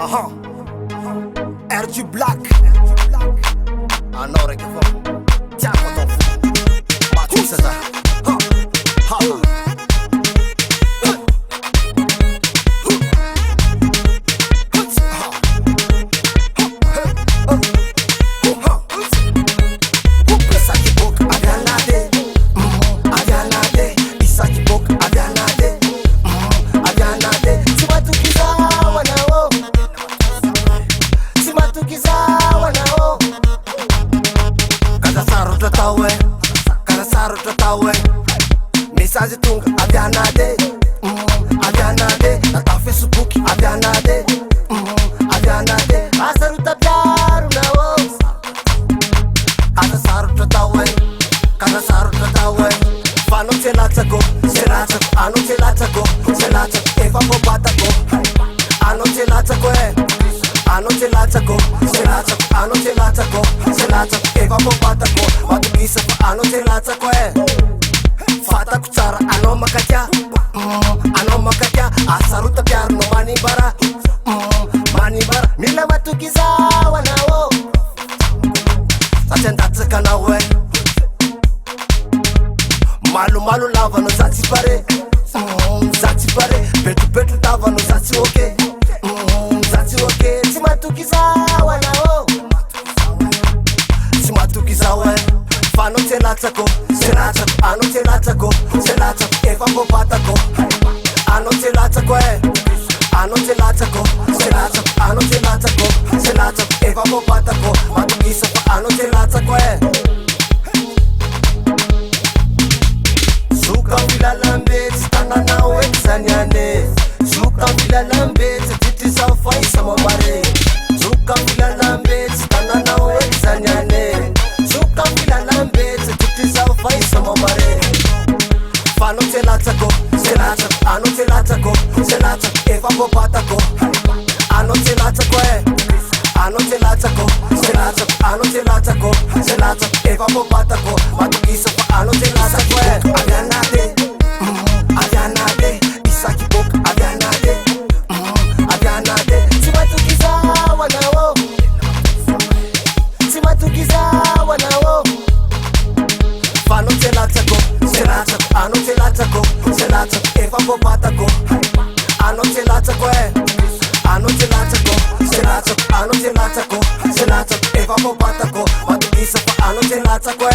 RG Black anao raiky avao tiako atao matisa za message tonga avianade avianade nata Facebook avianade avianade asaruta piaro nao asaruta tawe kana saruta tawe fano telatsako selatsako ano telatsako selatsako eva bobatako ano telatsako ano telatsako selatsako ano telatsako selatsako eva bobatako matukisa ano telatsako fatako tsara anao makatya asaruta piaro no manibara mila matokizaho anao satria andatsaka anao malomalo lavanao zatsy pare betropetro tavanao zatsy oke tsy matokizaho anao tsy matokizaho fano telatsako selatsako ano telatsako selatsako efa bobatako ano telatsako ano telatsako selatsako ano telatsako selatsako efa bobatako matokisa fa ano telatsako zuka milalambe tsy tananao eky zany ane zuka milalambe tsy titrizao fa isa mamare zuka milalambe tsy tananao eky zany ane zuka milalambe tsy titrizao fa isa mamare fano telatsako selatsako ano telatsako selatsako efa bobatako ano telatsako ano telatsako selatsako ano telatsako selatsako efa bobatako matokisa fa ano telatsako avianade avianade isaky boka avianade avianade tsy matokizaho anao tsy matokizaho anao fano telatsako selatsako ano telatsako selatsako efa bobatako ano telatsako ano telatsako selatsako ano telatsako selatsako efa bobatako matokisa fa ano telatsako